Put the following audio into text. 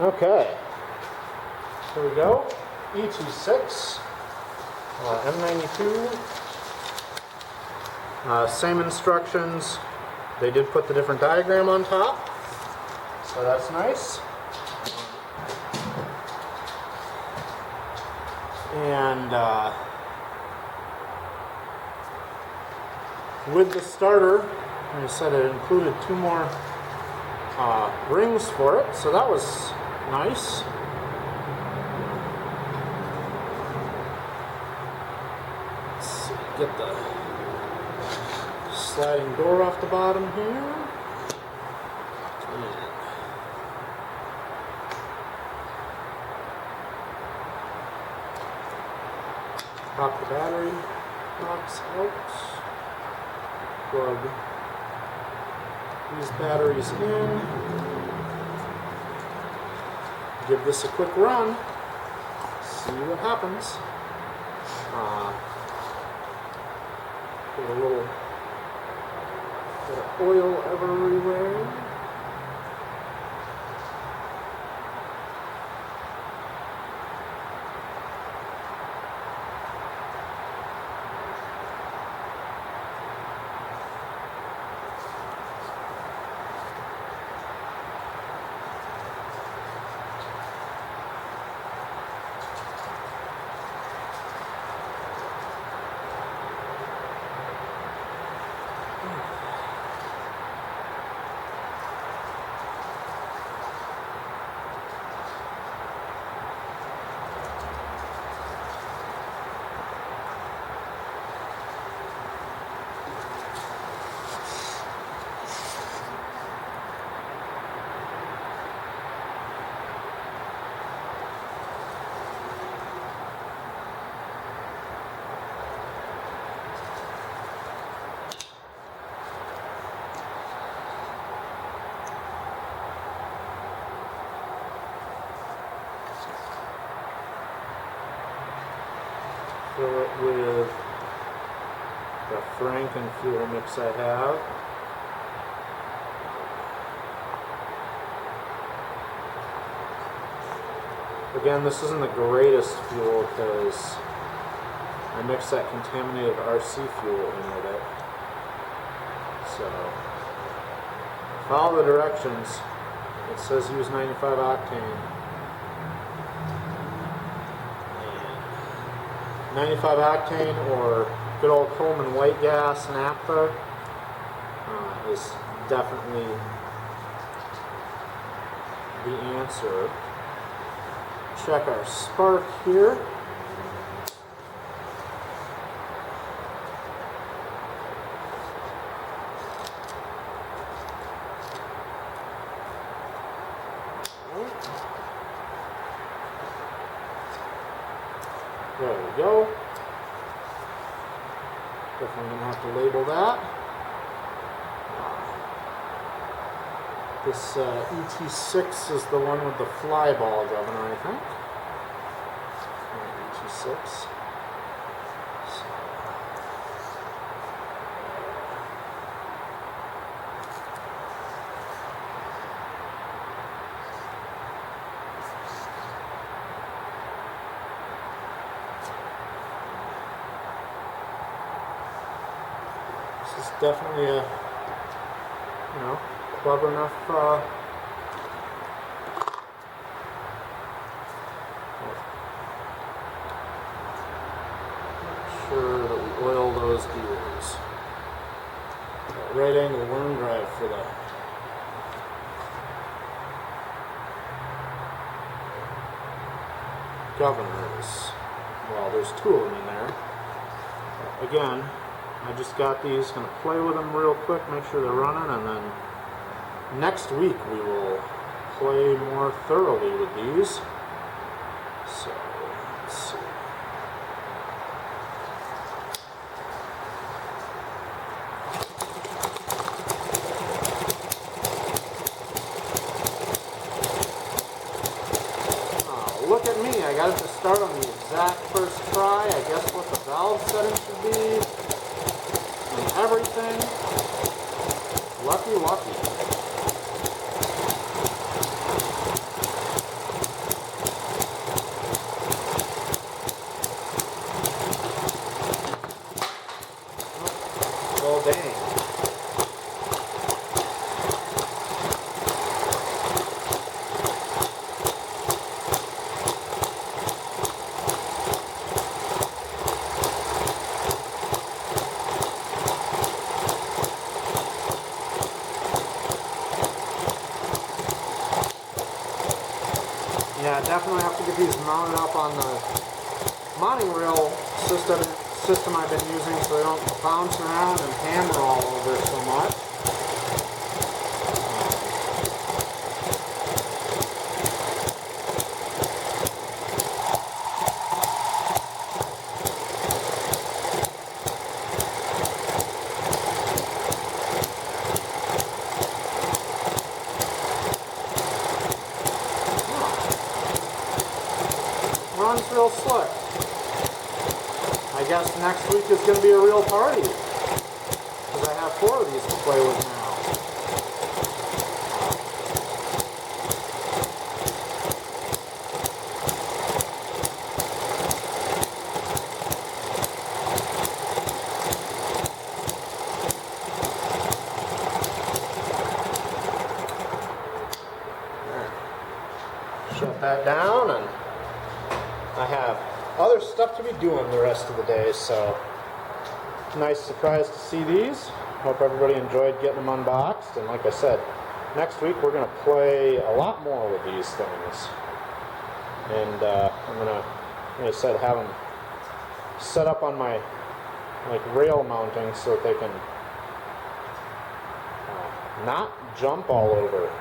Okay, here we go. ET6, M92. Same instructions. They did put the different diagram on top, so that's nice. And with the starter, like I said, it included 2 more rings for it, so that was nice. Let's see, get the sliding door off the bottom here. And pop the battery box out. Plug these batteries in. Give this a quick run. See what happens. Put a little bit of oil everywhere. Fill it with the Franken fuel mix I have. Again, this isn't the greatest fuel because I mixed that contaminated RC fuel in with it. So, follow the directions. It says use 95 octane. 95 octane or good old Coleman white gas naphtha is definitely the answer. Check our spark here. There we go. Definitely going to have to label that. This ET6 is the one with the fly ball governor, I think. ET6. This is definitely a, clever enough make sure that we oil those gears. That right angle worm drive for the governors. Well, there's 2 of them in there. Again, I just got these, going to play with them real quick, make sure they're running, and then next week we will play more thoroughly with these. So, let's see. Oh, look at me, I got it to start on the exact first try. I guess what the valve setting should be. And everything. Lucky, lucky. Yeah, definitely have to get these mounted up on the mounting rail system I've been using so they don't bounce around and hammer all over so much. Runs real slick. I guess next week is going to be a real party because I have 4 of these to play with now. Shut that down, and I have other stuff to be doing the rest of the day, so nice surprise to see these. Hope everybody enjoyed getting them unboxed, and like I said, next week we're going to play a lot more with these things, and I'm going to, like I said, have them set up on my rail mounting so that they can not jump all over